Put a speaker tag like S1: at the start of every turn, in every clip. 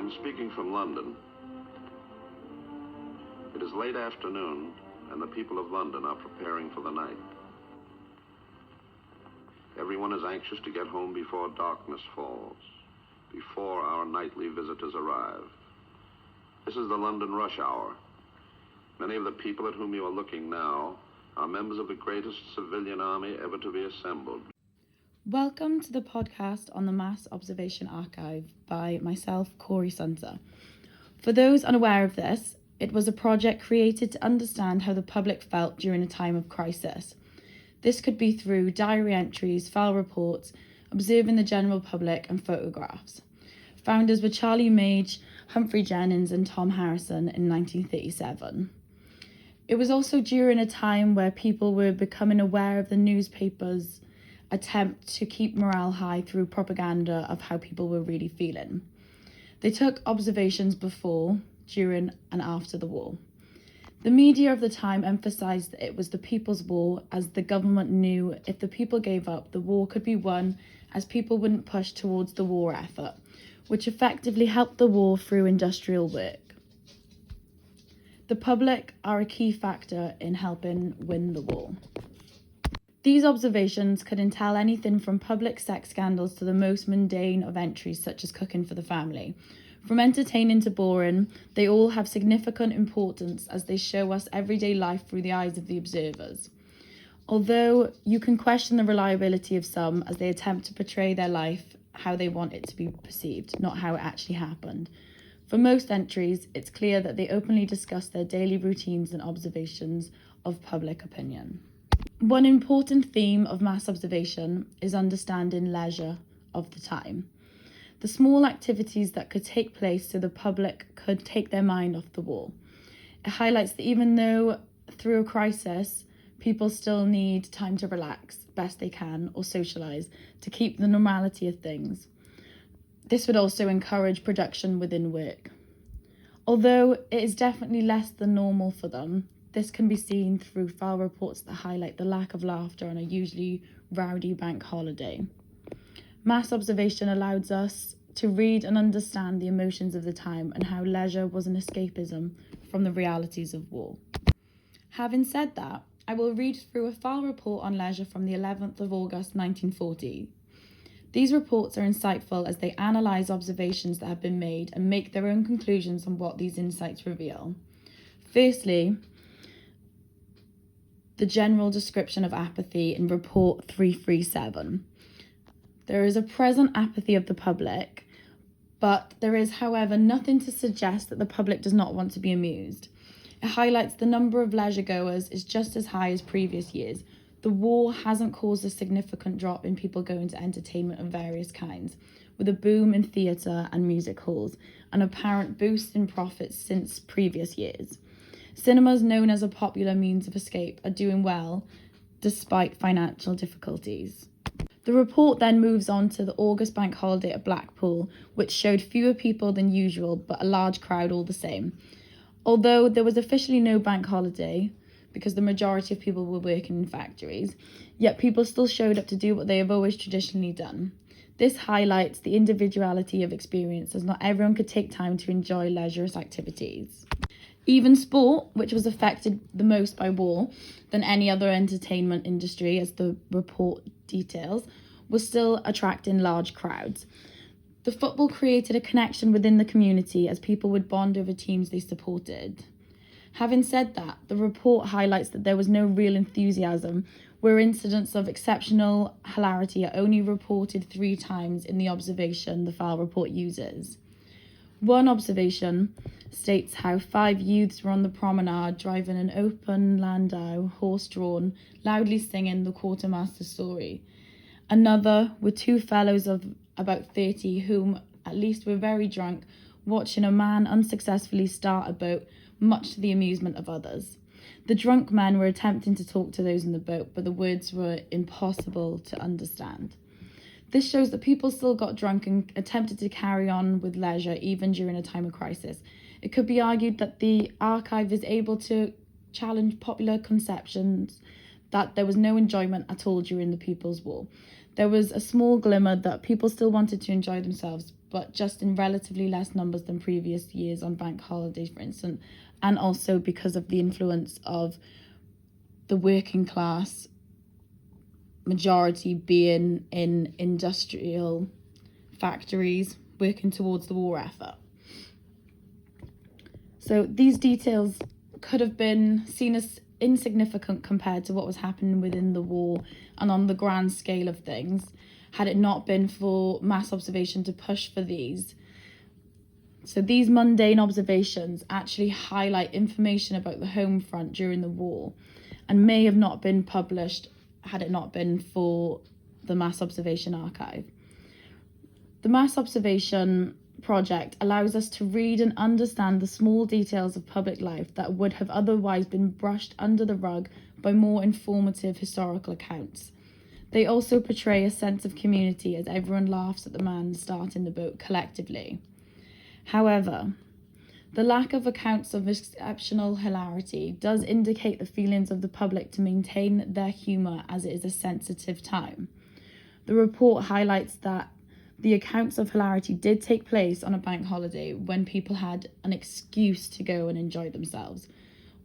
S1: I'm speaking from London. It is late afternoon, and the people of London are preparing for the night. Everyone is anxious to get home before darkness falls, before our nightly visitors arrive. This is the London rush hour. Many of the people at whom you are looking now are members of the greatest civilian army ever to be assembled.
S2: Welcome to the podcast on the Mass Observation Archive by myself, Kori Sunter. For those unaware of this, it was a project created to understand how the public felt during a time of crisis. This could be through diary entries, file reports, observing the general public, and photographs. Founders were Charlie Mage, Humphrey Jennings, and Tom Harrison in 1937. It was also during a time where people were becoming aware of the newspapers' attempt to keep morale high through propaganda of how people were really feeling. They took observations before, during, and after the war. The media of the time emphasised that it was the people's war, as the government knew if the people gave up, the war could be won, as people wouldn't push towards the war effort, which effectively helped the war through industrial work. The public are a key factor in helping win the war. These observations could entail anything from public sex scandals to the most mundane of entries such as cooking for the family. From entertaining to boring, they all have significant importance as they show us everyday life through the eyes of the observers. Although you can question the reliability of some as they attempt to portray their life how they want it to be perceived, not how it actually happened. For most entries, it's clear that they openly discuss their daily routines and observations of public opinion. One important theme of mass observation is understanding leisure of the time. The small activities that could take place so the public could take their mind off the war. It highlights that even though through a crisis, people still need time to relax best they can or socialise to keep the normality of things. This would also encourage production within work. Although it is definitely less than normal for them, this can be seen through file reports that highlight the lack of laughter on a usually rowdy bank holiday. Mass observation allows us to read and understand the emotions of the time and how leisure was an escapism from the realities of war. Having said that, I will read through a file report on leisure from the 11th of August 1940. These reports are insightful as they analyse observations that have been made and make their own conclusions on what these insights reveal. Firstly, the general description of apathy in Report 337. There is a present apathy of the public, but there is, however, nothing to suggest that the public does not want to be amused. It highlights the number of leisure goers is just as high as previous years. The war hasn't caused a significant drop in people going to entertainment of various kinds, with a boom in theatre and music halls, an apparent boost in profits since previous years. Cinemas, known as a popular means of escape, are doing well despite financial difficulties. The report then moves on to the August bank holiday at Blackpool, which showed fewer people than usual, but a large crowd all the same. Although there was officially no bank holiday, because the majority of people were working in factories, yet people still showed up to do what they have always traditionally done. This highlights the individuality of experience, as not everyone could take time to enjoy leisure activities. Even sport, which was affected the most by war than any other entertainment industry, as the report details, was still attracting large crowds. The football created a connection within the community as people would bond over teams they supported. Having said that, the report highlights that there was no real enthusiasm, where incidents of exceptional hilarity are only reported 3 times in the observation the file report uses. One observation states how 5 youths were on the promenade driving an open landau, horse-drawn, loudly singing the quartermaster's story. Another were 2 fellows of about 30 whom at least were very drunk, watching a man unsuccessfully start a boat, much to the amusement of others. The drunk men were attempting to talk to those in the boat, but the words were impossible to understand. This shows that people still got drunk and attempted to carry on with leisure even during a time of crisis. It could be argued that the archive is able to challenge popular conceptions that there was no enjoyment at all during the People's War. There was a small glimmer that people still wanted to enjoy themselves, but just in relatively less numbers than previous years on bank holidays, for instance, and also because of the influence of the working class majority being in industrial factories working towards the war effort. So these details could have been seen as insignificant compared to what was happening within the war and on the grand scale of things, had it not been for mass observation to push for these. So these mundane observations actually highlight information about the home front during the war and may have not been published had it not been for the Mass Observation Archive. The Mass Observation Project allows us to read and understand the small details of public life that would have otherwise been brushed under the rug by more informative historical accounts. They also portray a sense of community as everyone laughs at the man starting the boat collectively. However, the lack of accounts of exceptional hilarity does indicate the feelings of the public to maintain their humour as it is a sensitive time. The report highlights that the accounts of hilarity did take place on a bank holiday when people had an excuse to go and enjoy themselves.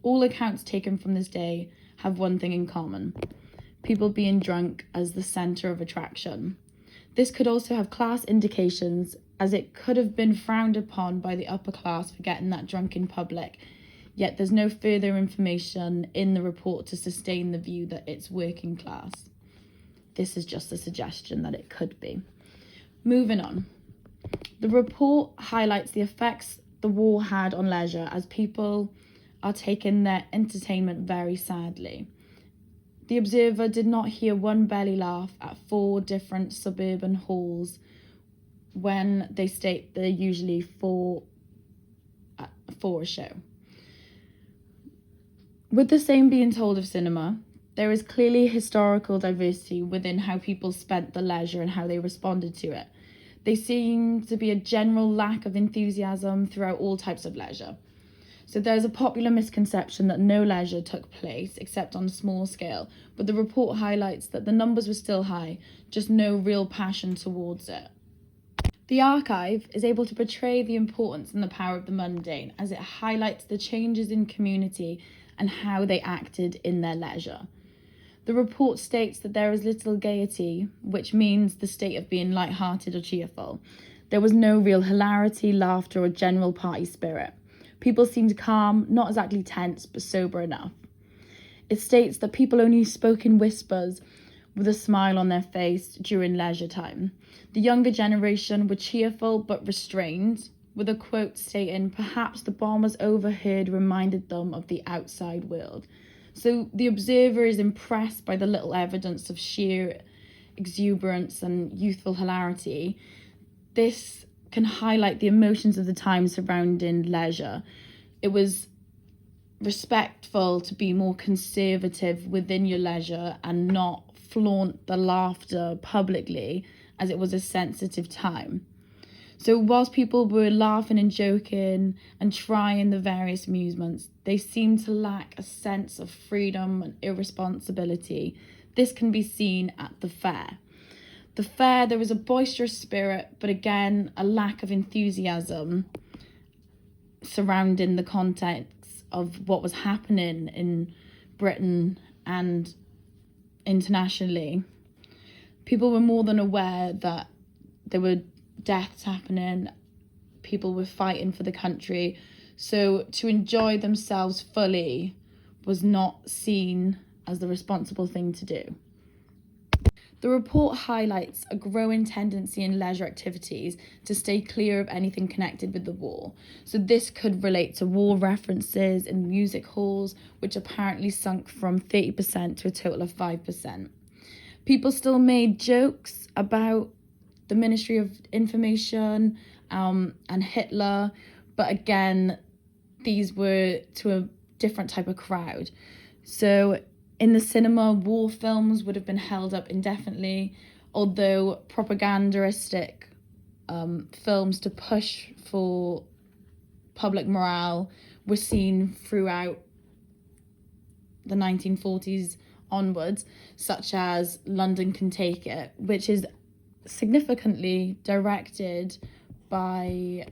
S2: All accounts taken from this day have one thing in common: people being drunk as the centre of attraction. This could also have class indications, as it could have been frowned upon by the upper class for getting that drunk in public, yet there's no further information in the report to sustain the view that it's working class. This is just a suggestion that it could be. Moving on. The report highlights the effects the war had on leisure, as people are taking their entertainment very sadly. The Observer did not hear one belly laugh at 4 different suburban halls when they state they're usually for a show. With the same being told of cinema, there is clearly historical diversity within how people spent the leisure and how they responded to it. There seems to be a general lack of enthusiasm throughout all types of leisure. So there's a popular misconception that no leisure took place except on a small scale, but the report highlights that the numbers were still high, just no real passion towards it. The archive is able to portray the importance and the power of the mundane, as it highlights the changes in community and how they acted in their leisure. The report states that there is little gaiety, which means the state of being light-hearted or cheerful. There was no real hilarity, laughter, or general party spirit. People seemed calm, not exactly tense, but sober enough. It states that people only spoke in whispers with a smile on their face during leisure time. The younger generation were cheerful but restrained, with a quote stating, "Perhaps the bombers overheard reminded them of the outside world." So the observer is impressed by the little evidence of sheer exuberance and youthful hilarity. This can highlight the emotions of the time surrounding leisure. It was respectful to be more conservative within your leisure and not flaunt the laughter publicly, as it was a sensitive time. So whilst people were laughing and joking and trying the various amusements, they seemed to lack a sense of freedom and irresponsibility. This can be seen at the fair. The fair, there was a boisterous spirit, but again, a lack of enthusiasm surrounding the context of what was happening in Britain and internationally. People were more than aware that there were deaths happening, people were fighting for the country, so to enjoy themselves fully was not seen as the responsible thing to do. The report highlights a growing tendency in leisure activities to stay clear of anything connected with the war. So this could relate to war references in music halls, which apparently sunk from 30% to a total of 5%. People still made jokes about the Ministry of Information and Hitler, but again, these were to a different type of crowd. So in the cinema, war films would have been held up indefinitely, although propagandistic films to push for public morale were seen throughout the 1940s onwards, such as London Can Take It, which is significantly directed by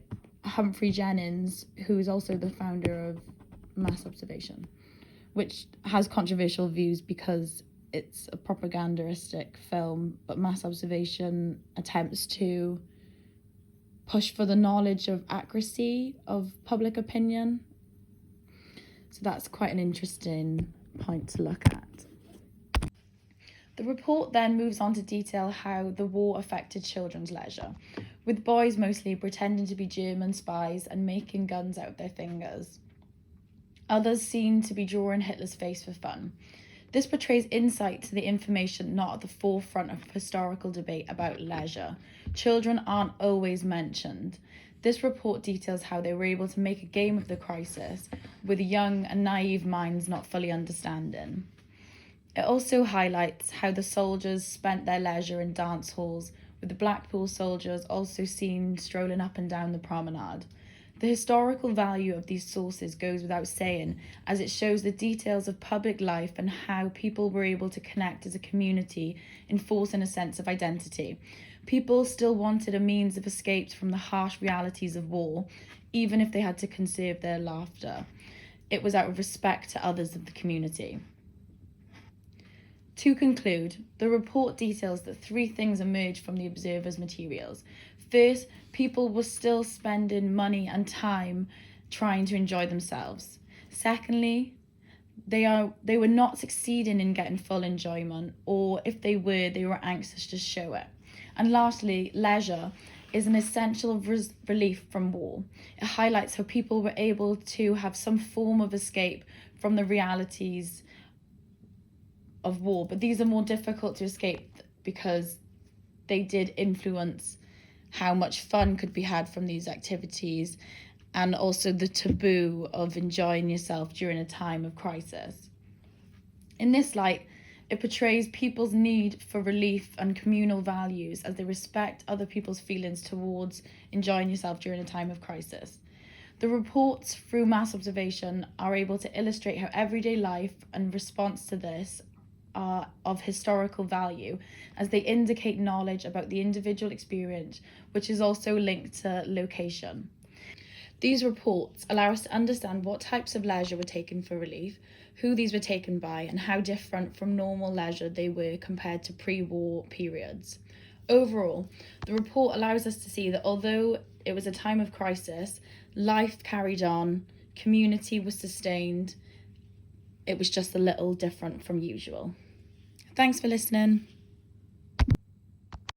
S2: Humphrey Jennings, who is also the founder of Mass Observation, which has controversial views because it's a propagandistic film, but Mass Observation attempts to push for the knowledge of accuracy of public opinion. So that's quite an interesting point to look at. The report then moves on to detail how the war affected children's leisure, with boys mostly pretending to be German spies and making guns out of their fingers. Others seem to be drawing Hitler's face for fun. This portrays insight to the information not at the forefront of historical debate about leisure. Children aren't always mentioned. This report details how they were able to make a game of the crisis, with young and naive minds not fully understanding. It also highlights how the soldiers spent their leisure in dance halls, with the Blackpool soldiers also seen strolling up and down the promenade. The historical value of these sources goes without saying, as it shows the details of public life and how people were able to connect as a community, enforcing a sense of identity. People still wanted a means of escape from the harsh realities of war, even if they had to conserve their laughter. It was out of respect to others of the community. To conclude, the report details that 3 things emerged from the observers' materials. First, people were still spending money and time trying to enjoy themselves. Secondly, they were not succeeding in getting full enjoyment, or if they were anxious to show it. And lastly, leisure is an essential relief from war. It highlights how people were able to have some form of escape from the realities of war, but these are more difficult to escape because they did influence how much fun could be had from these activities, and also the taboo of enjoying yourself during a time of crisis. In this light, it portrays people's need for relief and communal values as they respect other people's feelings towards enjoying yourself during a time of crisis. The reports through Mass Observation are able to illustrate how everyday life and response to this are of historical value, as they indicate knowledge about the individual experience, which is also linked to location. These reports allow us to understand what types of leisure were taken for relief, who these were taken by, and how different from normal leisure they were compared to pre-war periods. Overall, the report allows us to see that although it was a time of crisis, life carried on, community was sustained. It was just a little different from usual. Thanks for listening.